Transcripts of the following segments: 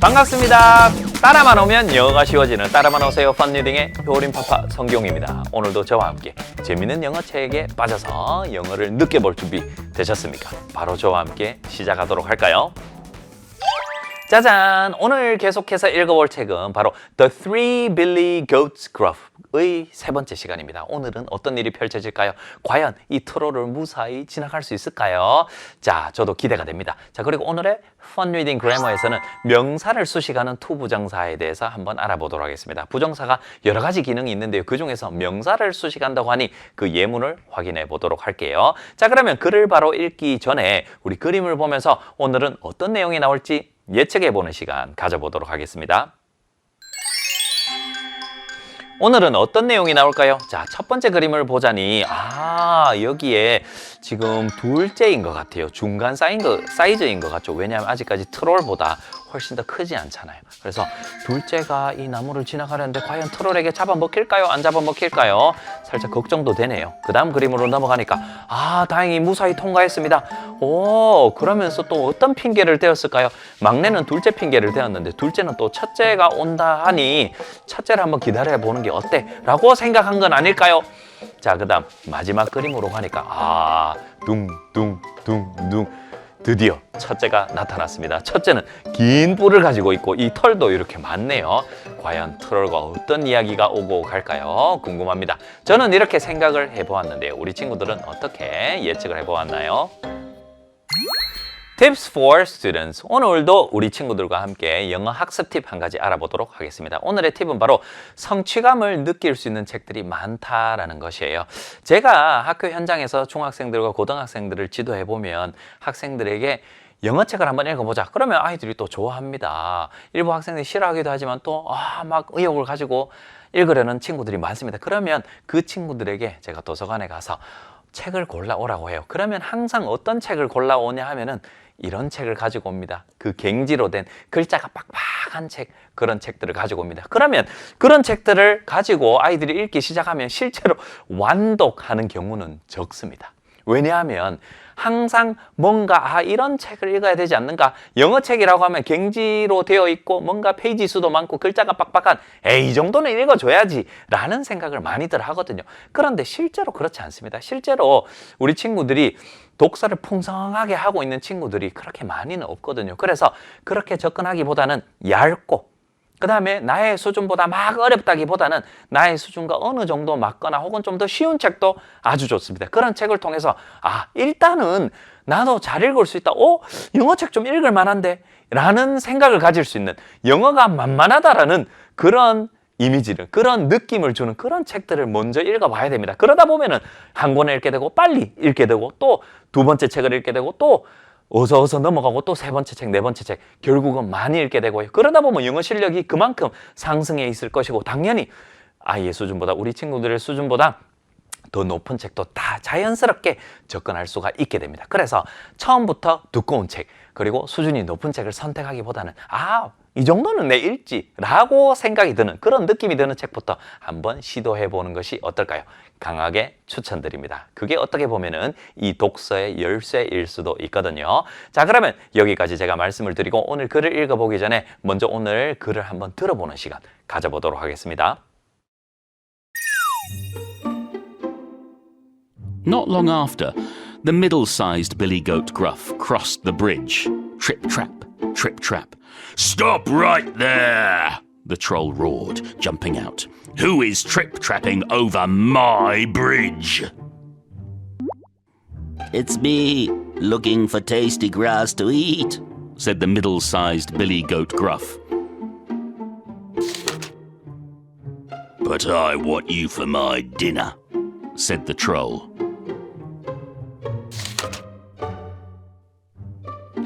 반갑습니다. 따라만 오면 영어가 쉬워지는 따라만 오세요 펀리딩의 효림파파 성경입니다. 오늘도 저와 함께 재미있는 영어책에 빠져서 영어를 느껴볼 준비 되셨습니까? 바로 저와 함께 시작하도록 할까요? 짜잔! 오늘 계속해서 읽어볼 책은 바로 The Three Billy Goats Gruff의 세 번째 시간입니다. 오늘은 어떤 일이 펼쳐질까요? 과연 이 트롤을 무사히 지나갈 수 있을까요? 자, 저도 기대가 됩니다. 자, 그리고 오늘의 Fun Reading Grammar에서는 명사를 수식하는 투부정사에 대해서 한번 알아보도록 하겠습니다. 부정사가 여러 가지 기능이 있는데요. 그 중에서 명사를 수식한다고 하니 그 예문을 확인해 보도록 할게요. 자, 그러면 글을 바로 읽기 전에 우리 그림을 보면서 오늘은 어떤 내용이 나올지 예측해보는 시간 가져보도록 하겠습니다. 오늘은 어떤 내용이 나올까요? 자, 첫 번째 그림을 보자니 여기에 지금 둘째인 것 같아요. 중간 사이즈인 것 같죠. 왜냐하면 아직까지 트롤보다 훨씬 더 크지 않잖아요. 그래서 둘째가 이 나무를 지나가려는데 과연 트롤에게 잡아먹힐까요? 안 잡아먹힐까요? 살짝 걱정도 되네요. 그 다음 그림으로 넘어가니까 다행히 무사히 통과했습니다. 그러면서 또 어떤 핑계를 대었을까요? 막내는 둘째 핑계를 대었는데 둘째는 또 첫째가 온다 하니 첫째를 한번 기다려보는 게 어때? 라고 생각한 건 아닐까요? 자, 그 다음 마지막 그림으로 가니까 둥둥둥둥 드디어 첫째가 나타났습니다. 첫째는 긴 뿔을 가지고 있고 이 털도 이렇게 많네요. 과연 트롤과 어떤 이야기가 오고 갈까요? 궁금합니다. 저는 이렇게 생각을 해보았는데요. 우리 친구들은 어떻게 예측을 해보았나요? Tips for Students. 오늘도 우리 친구들과 함께 영어 학습 팁 한 가지 알아보도록 하겠습니다. 오늘의 팁은 바로 성취감을 느낄 수 있는 책들이 많다라는 것이에요. 제가 학교 현장에서 중학생들과 고등학생들을 지도해보면 학생들에게 영어책을 한번 읽어보자. 그러면 아이들이 또 좋아합니다. 일부 학생들이 싫어하기도 하지만 또 막 의욕을 가지고 읽으려는 친구들이 많습니다. 그러면 그 친구들에게 제가 도서관에 가서 책을 골라오라고 해요. 그러면 항상 어떤 책을 골라오냐 하면은 이런 책을 가지고 옵니다. 그 갱지로 된 글자가 빡빡한 책, 그런 책들을 가지고 옵니다. 그러면 그런 책들을 가지고 아이들이 읽기 시작하면 실제로 완독하는 경우는 적습니다. 왜냐하면 항상 뭔가 이런 책을 읽어야 되지 않는가? 영어책이라고 하면 갱지로 되어 있고 뭔가 페이지 수도 많고 글자가 빡빡한 이 정도는 읽어줘야지 라는 생각을 많이들 하거든요. 그런데 실제로 그렇지 않습니다. 실제로 우리 친구들이 독서를 풍성하게 하고 있는 친구들이 그렇게 많이는 없거든요. 그래서 그렇게 접근하기보다는 얇고 그 다음에 나의 수준보다 막 어렵다기보다는 나의 수준과 어느 정도 맞거나 혹은 좀 더 쉬운 책도 아주 좋습니다. 그런 책을 통해서 일단은 나도 잘 읽을 수 있다. 영어책 좀 읽을 만한데? 라는 생각을 가질 수 있는 영어가 만만하다라는 그런 이미지를, 그런 느낌을 주는 그런 책들을 먼저 읽어봐야 됩니다. 그러다 보면은 한 권을 읽게 되고 빨리 읽게 되고 또 두 번째 책을 읽게 되고 또 어서 넘어가고 또 세 번째 책, 네 번째 책 결국은 많이 읽게 되고요. 그러다 보면 영어 실력이 그만큼 상승해 있을 것이고 당연히 아이의 수준보다 우리 친구들의 수준보다 더 높은 책도 다 자연스럽게 접근할 수가 있게 됩니다. 그래서 처음부터 두꺼운 책 그리고 수준이 높은 책을 선택하기보다는 이 정도는 내 읽지 라고 생각이 드는 그런 느낌이 드는 책부터 한번 시도해보는 것이 어떨까요? 강하게 추천드립니다. 그게 어떻게 보면은 이 독서의 열쇠일 수도 있거든요. 자, 그러면 여기까지 제가 말씀을 드리고 오늘 글을 읽어보기 전에 먼저 오늘 글을 한번 들어보는 시간 가져보도록 하겠습니다. Not long after, the middle-sized Billy Goat Gruff crossed the bridge. Trip, trap, trip, trap. Stop right there! The troll roared, jumping out. Who is trip-trapping over my bridge? It's me, looking for tasty grass to eat, said the middle-sized Billy Goat Gruff. But I want you for my dinner, said the troll.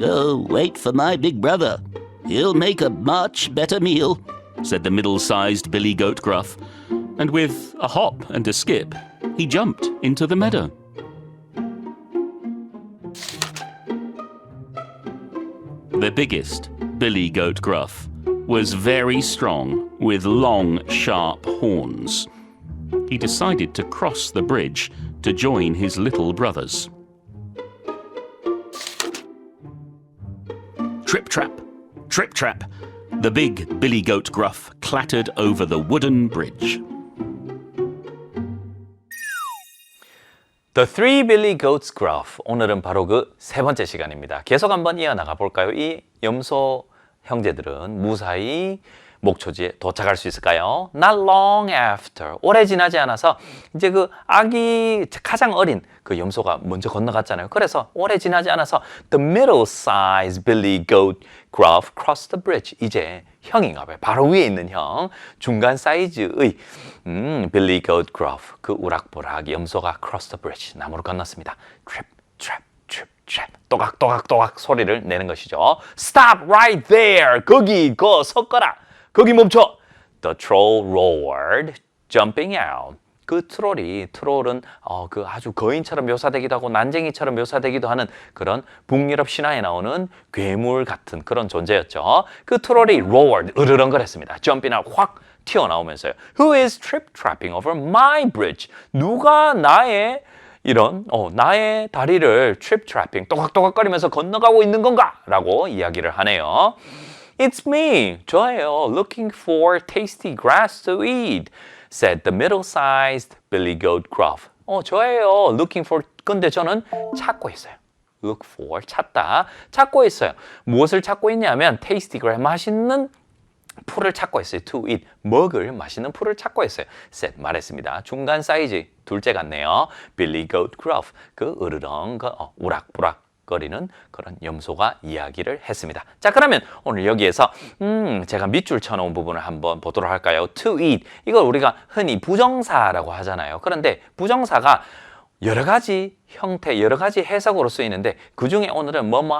Oh, wait for my big brother. He'll make a much better meal, said the middle-sized Billy Goat Gruff, and with a hop and a skip, he jumped into the meadow. The biggest, Billy Goat Gruff, was very strong with long, sharp horns. He decided to cross the bridge to join his little brothers. Trip, trap, The big billy goat Gruff clattered over the wooden bridge. The Three Billy Goats Gruff. 오늘은 바로 그 세 번째 시간입니다. 계속 한번 이어나가 볼까요? 이 염소 형제들은 무사히 목초지에 도착할 수 있을까요? Not long after. 오래 지나지 않아서 이제 그 아기 가장 어린 그 염소가 먼저 건너갔잖아요. 그래서 오래 지나지 않아서 the middle-sized Billy Goat Gruff crossed the bridge. 이제 형인가 봐요. 바로 위에 있는 형. 중간 사이즈의 Billy Goat Gruff. 그 우락부락 염소가 cross the bridge. 나무를 건넜습니다. Trip, trap, trip, trap. 또각또각또각 소리를 내는 것이죠. Stop right there. 거기 섰거라. 거기 멈춰. The troll roared, jumping out. 그 트롤은 그 아주 거인처럼 묘사되기도 하고 난쟁이처럼 묘사되기도 하는 그런 북유럽 신화에 나오는 괴물 같은 그런 존재였죠. 그 트롤이 roared, 으르렁거렸습니다. jumping out, 확 튀어나오면서요. Who is trip trapping over my bridge? 누가 나의 나의 다리를 trip trapping, 또각또각거리면서 건너가고 있는 건가? 라고 이야기를 하네요. It's me, 저예요. Looking for tasty grass to eat, said the middle-sized Billy Goat Gruff. 저예요. Looking for, 근데 저는 찾고 있어요. Look for, 찾다. 찾고 있어요. 무엇을 찾고 있냐면 tasty grass, 맛있는 풀을 찾고 있어요. To eat, 먹을 맛있는 풀을 찾고 있어요. said, 말했습니다. 중간 사이즈, 둘째 같네요. Billy Goat Gruff, 그 으르렁, 우락부락 거리는 그런 염소가 이야기를 했습니다. 자, 그러면 오늘 여기에서 제가 밑줄 쳐놓은 부분을 한번 보도록 할까요? To eat, 이걸 우리가 흔히 부정사라고 하잖아요. 그런데 부정사가 여러 가지 형태, 여러 가지 해석으로 쓰이는데 그 중에 오늘은 뭐뭐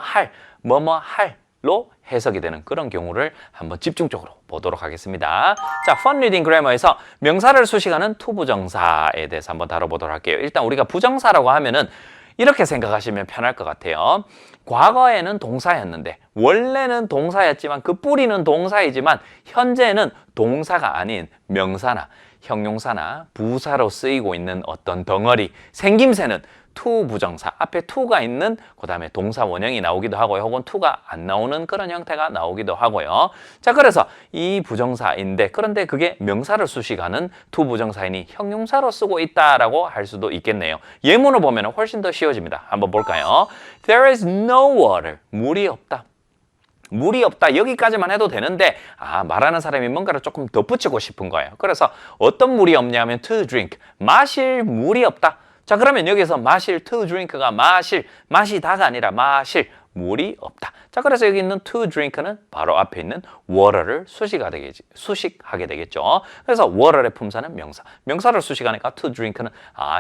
할로 해석이 되는 그런 경우를 한번 집중적으로 보도록 하겠습니다. 자, Fun Reading Grammar에서 명사를 수식하는 투부정사에 대해서 한번 다뤄보도록 할게요. 일단 우리가 부정사라고 하면은 이렇게 생각하시면 편할 것 같아요. 과거에는 동사였는데 원래는 동사였지만 그 뿌리는 동사이지만 현재는 동사가 아닌 명사나 형용사나 부사로 쓰이고 있는 어떤 덩어리, 생김새는 to 부정사, 앞에 to가 있는 그 다음에 동사 원형이 나오기도 하고요. 혹은 to가 안 나오는 그런 형태가 나오기도 하고요. 자, 그래서 이 부정사인데 그런데 그게 명사를 수식하는 to 부정사이니 형용사로 쓰고 있다라고 할 수도 있겠네요. 예문을 보면 훨씬 더 쉬워집니다. 한번 볼까요? There is no water. 물이 없다. 물이 없다. 여기까지만 해도 되는데 말하는 사람이 뭔가를 조금 덧붙이고 싶은 거예요. 그래서 어떤 물이 없냐면 to drink. 마실 물이 없다. 자, 그러면 여기서 마실, to drink가 마시다가 아니라 마실, 물이 없다. 자, 그래서 여기 있는 to drink는 바로 앞에 있는 water를 수식하게 되겠죠. 그래서 water의 품사는 명사. 명사를 수식하니까 to drink는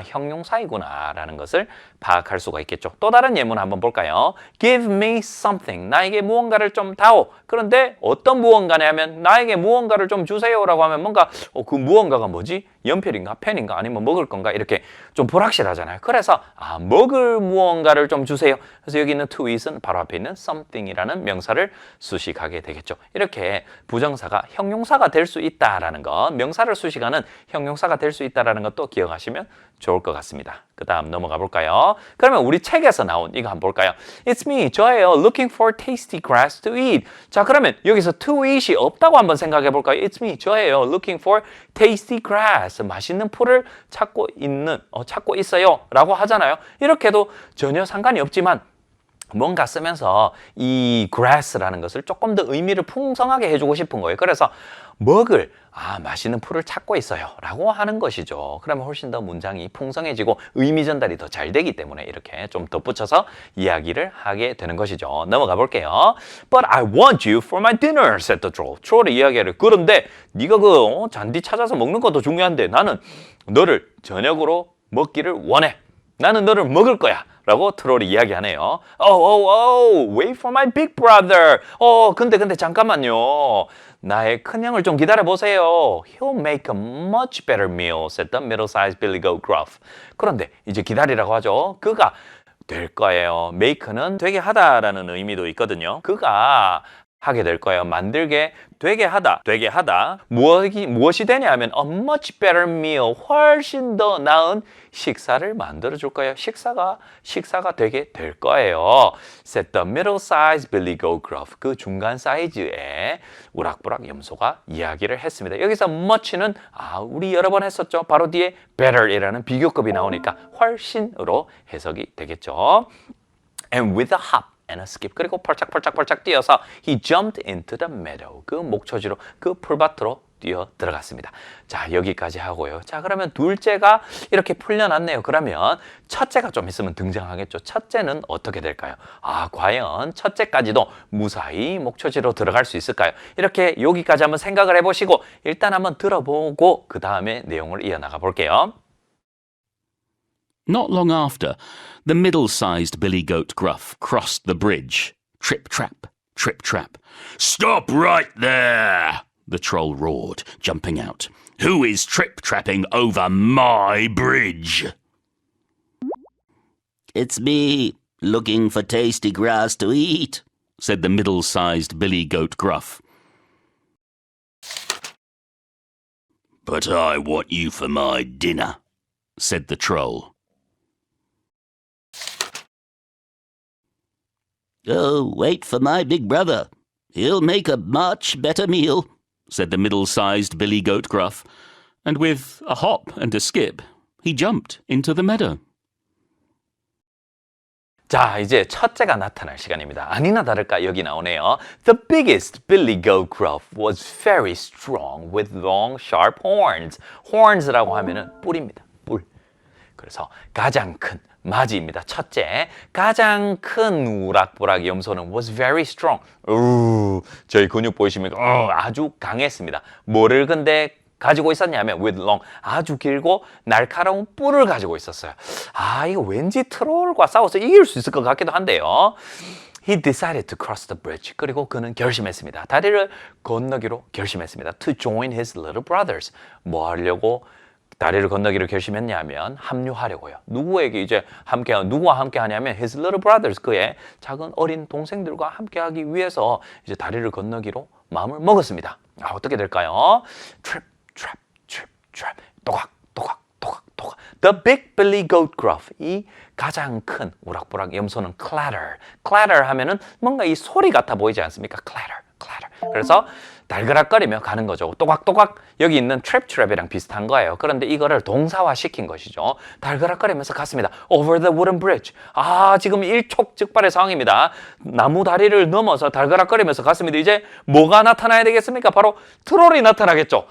형용사이구나 라는 것을 파악할 수가 있겠죠. 또 다른 예문 한번 볼까요? Give me something. 나에게 무언가를 좀 다오. 그런데 어떤 무언가냐 하면 나에게 무언가를 좀 주세요라고 하면 뭔가 그 무언가가 뭐지? 연필인가? 펜인가? 아니면 먹을 건가? 이렇게 좀 불확실하잖아요. 그래서 먹을 무언가를 좀 주세요. 그래서 여기 있는 to it은 바로 앞에 있는 something이라는 명사를 수식하게 되겠죠. 이렇게 부정사가 형용사가 될 수 있다라는 것, 명사를 수식하는 형용사가 될 수 있다라는 것도 기억하시면 좋을 것 같습니다. 그 다음 넘어가 볼까요? 그러면 우리 책에서 나온 이거 한번 볼까요? It's me, 저예요. Looking for tasty grass to eat. 자, 그러면 여기서 to eat이 없다고 한번 생각해 볼까요? It's me, 저예요. Looking for tasty grass. 맛있는 풀을 찾고 있어요. 라고 하잖아요. 이렇게도 전혀 상관이 없지만 뭔가 쓰면서 이 grass라는 것을 조금 더 의미를 풍성하게 해주고 싶은 거예요. 그래서 먹을 맛있는 풀을 찾고 있어요 라고 하는 것이죠. 그러면 훨씬 더 문장이 풍성해지고 의미 전달이 더 잘 되기 때문에 이렇게 좀 덧붙여서 이야기를 하게 되는 것이죠. 넘어가 볼게요. But I want you for my dinner, said the troll. 트롤의 이야기를 그런데 네가 잔디 찾아서 먹는 것도 중요한데 나는 너를 저녁으로 먹기를 원해. 나는 너를 먹을 거야. 라고 트롤이 이야기하네요. Wait for my big brother. 근데 잠깐만요. 나의 큰형을 좀 기다려보세요. He'll make a much better meal, said the middle-sized Billy Goat Gruff. 그런데 이제 기다리라고 하죠. 그가 될 거예요. make는 되게 하다라는 의미도 있거든요. 그가 하게 될 거예요. 만들게 되게 하다. 무엇이 되냐 하면 a much better meal, 훨씬 더 나은 식사를 만들어 줄 거예요. 식사가 되게 될 거예요. Said the middle-sized Billy Goat Gruff. 그 중간 사이즈의 우락부락 염소가 이야기를 했습니다. 여기서 much는 우리 여러 번 했었죠. 바로 뒤에 better이라는 비교급이 나오니까 훨씬으로 해석이 되겠죠. And with a hop and a skip. 그리고 펄짝펄짝 뛰어서 he jumped into the meadow. 그 목초지로, 그 풀밭으로 뛰어 들어갔습니다. 자, 여기까지 하고요. 자, 그러면 둘째가 이렇게 풀려났네요. 그러면 첫째가 좀 있으면 등장하겠죠. 첫째는 어떻게 될까요? 과연 첫째까지도 무사히 목초지로 들어갈 수 있을까요? 이렇게 여기까지 한번 생각을 해보시고 일단 한번 들어보고 그 다음에 내용을 이어나가 볼게요. Not long after, the middle-sized Billy Goat Gruff crossed the bridge. Trip, trap, trip, trap. Stop right there! The troll roared, jumping out. Who is trip-trapping over my bridge? It's me, looking for tasty grass to eat, said the middle-sized Billy Goat Gruff. But I want you for my dinner, said the troll. Oh, wait for my big brother. He'll make a much better meal, said the middle-sized Billy Goat Gruff, and with a hop and a skip, he jumped into the meadow. 자, 이제 첫째가 나타날 시간입니다. 아니나 다를까 여기 나오네요. The biggest Billy Goat Gruff was very strong with long, sharp horns. horns라고 하면은 뿔입니다. 뿔. 그래서 가장 큰 맞이입니다. 첫째, 가장 큰 우락부락 염소는 was very strong. 저희 근육 보이십니까? 아주 강했습니다. 뭐를 근데 가지고 있었냐면 with long, 아주 길고 날카로운 뿔을 가지고 있었어요. 이거 왠지 트롤과 싸워서 이길 수 있을 것 같기도 한데요. He decided to cross the bridge. 그리고 그는 결심했습니다. 다리를 건너기로 결심했습니다. To join his little brothers. 뭐 하려고 다리를 건너기로 결심했냐면 합류하려고요. 누구에게 이제 누구와 함께 하냐면 his little brothers, 그의 작은 어린 동생들과 함께하기 위해서 이제 다리를 건너기로 마음을 먹었습니다. 어떻게 될까요? Trip, trap, trip, trap. 또각, 또각, 또각, 또각. The big Billy Goat Gruff. 이 가장 큰 우락부락 염소는 clatter. clatter 하면은 뭔가 이 소리 같아 보이지 않습니까? clatter, clatter. 그래서 달그락거리며 가는 거죠. 또각또각 여기 있는 trap이랑 비슷한 거예요. 그런데 이거를 동사화 시킨 것이죠. 달그락거리면서 갔습니다. Over the wooden bridge. 지금 일촉즉발의 상황입니다. 나무 다리를 넘어서 달그락거리면서 갔습니다. 이제 뭐가 나타나야 되겠습니까? 바로 트롤이 나타나겠죠.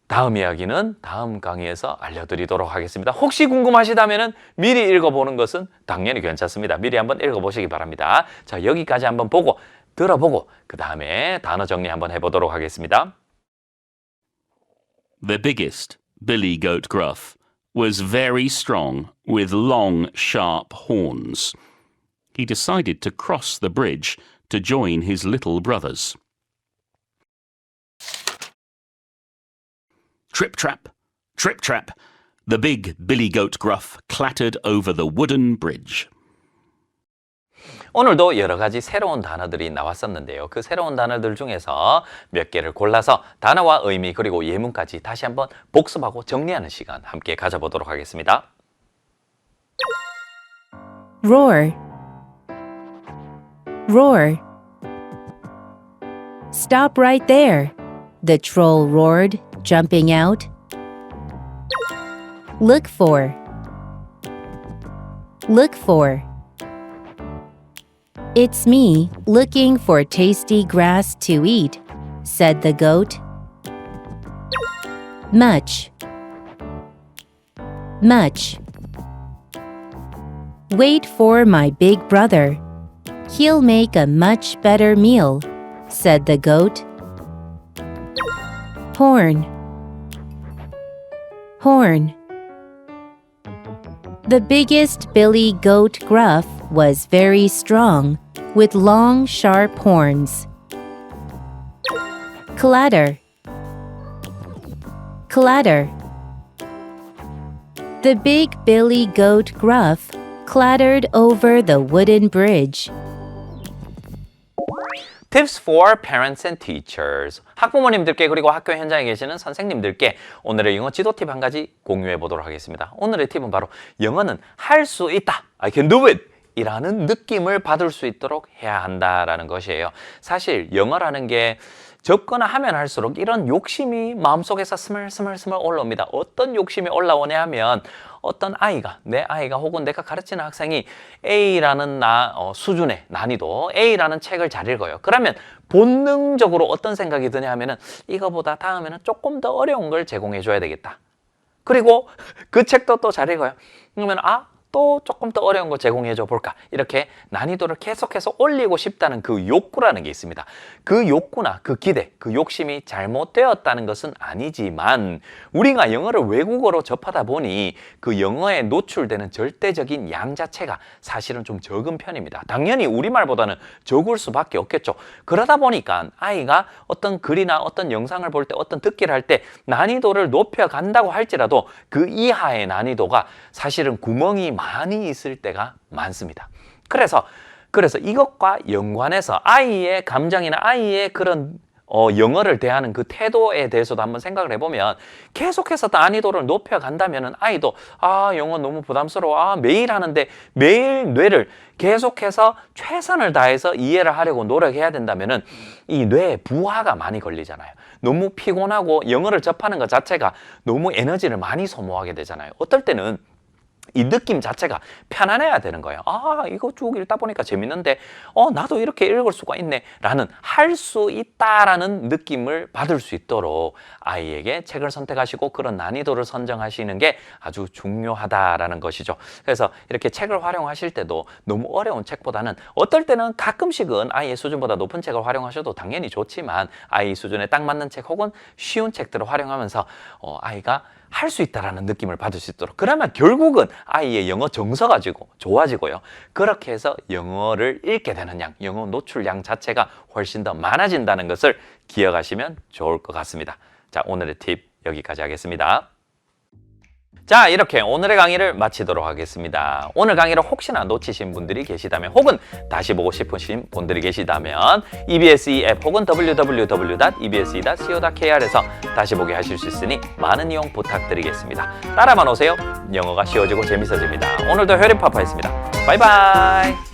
다음 이야기는 다음 강의에서 알려드리도록 하겠습니다. 혹시 궁금하시다면 미리 읽어보는 것은 당연히 괜찮습니다. 미리 한번 읽어보시기 바랍니다. 자, 여기까지 한번 보고 들어보고 그 다음에 단어 정리 한번 해보도록 하겠습니다. The biggest, Billy Goat Gruff, was very strong with long, sharp horns. He decided to cross the bridge to join his little brothers. Trip, trap, trip, trap. The big Billy Goat Gruff clattered over the wooden bridge. 오늘도 여러 가지 새로운 단어들이 나왔었는데요. 그 새로운 단어들 중에서 몇 개를 골라서 단어와 의미 그리고 예문까지 다시 한번 복습하고 정리하는 시간 함께 가져보도록 하겠습니다. Roar. Roar. Stop right there, the troll roared, jumping out. Look for. Look for. It's me, looking for tasty grass to eat, said the goat. Much. Much. Wait for my big brother. He'll make a much better meal, said the goat. Horn. Horn. The biggest Billy Goat Gruff was very strong, with long, sharp horns. Clatter. Clatter. The big Billy Goat Gruff clattered over the wooden bridge. Tips for parents and teachers. 학부모님들께 그리고 학교 현장에 계시는 선생님들께 오늘의 영어 지도 팁 한 가지 공유해 보도록 하겠습니다. 오늘의 팁은 바로 영어는 할 수 있다. I can do it. 이라는 느낌을 받을 수 있도록 해야 한다라는 것이에요. 사실 영어라는 게 접거나 하면 할수록 이런 욕심이 마음속에서 스멀스멀 올라옵니다. 어떤 욕심이 올라오냐 하면 어떤 아이가, 내 아이가 혹은 내가 가르치는 학생이 A라는 수준의 난이도, A라는 책을 잘 읽어요. 그러면 본능적으로 어떤 생각이 드냐 하면은 이거보다 다음에는 조금 더 어려운 걸 제공해 줘야 되겠다. 그리고 그 책도 또 잘 읽어요. 그러면 또 조금 더 어려운 거 제공해줘 볼까? 이렇게 난이도를 계속해서 올리고 싶다는 그 욕구라는 게 있습니다. 그 욕구나 그 기대, 그 욕심이 잘못되었다는 것은 아니지만 우리가 영어를 외국어로 접하다 보니 그 영어에 노출되는 절대적인 양 자체가 사실은 좀 적은 편입니다. 당연히 우리말보다는 적을 수밖에 없겠죠. 그러다 보니까 아이가 어떤 글이나 어떤 영상을 볼 때 어떤 듣기를 할 때 난이도를 높여간다고 할지라도 그 이하의 난이도가 사실은 구멍이 많이 있을 때가 많습니다. 그래서 이것과 연관해서 아이의 감정이나 아이의 그런 영어를 대하는 그 태도에 대해서도 한번 생각을 해보면 계속해서 난이도를 높여간다면 아이도 영어 너무 부담스러워 매일 하는데 매일 뇌를 계속해서 최선을 다해서 이해를 하려고 노력해야 된다면 이 뇌에 부하가 많이 걸리잖아요. 너무 피곤하고 영어를 접하는 것 자체가 너무 에너지를 많이 소모하게 되잖아요. 어떨 때는 이 느낌 자체가 편안해야 되는 거예요. 이거 쭉 읽다 보니까 재밌는데 나도 이렇게 읽을 수가 있네 라는 할 수 있다라는 느낌을 받을 수 있도록 아이에게 책을 선택하시고 그런 난이도를 선정하시는 게 아주 중요하다라는 것이죠. 그래서 이렇게 책을 활용하실 때도 너무 어려운 책보다는 어떨 때는 가끔씩은 아이의 수준보다 높은 책을 활용하셔도 당연히 좋지만 아이 수준에 딱 맞는 책 혹은 쉬운 책들을 활용하면서 아이가 할 수 있다라는 느낌을 받을 수 있도록 그러면 결국은 아이의 영어 정서가 좋아지고요. 그렇게 해서 영어를 읽게 되는 양, 영어 노출량 자체가 훨씬 더 많아진다는 것을 기억하시면 좋을 것 같습니다. 자, 오늘의 팁 여기까지 하겠습니다. 자, 이렇게 오늘의 강의를 마치도록 하겠습니다. 오늘 강의를 혹시나 놓치신 분들이 계시다면 혹은 다시 보고 싶으신 분들이 계시다면 EBS 앱 혹은 www.ebse.co.kr에서 다시 보기 하실 수 있으니 많은 이용 부탁드리겠습니다. 따라만 오세요. 영어가 쉬워지고 재밌어집니다. 오늘도 혈입파파였습니다. 바이바이.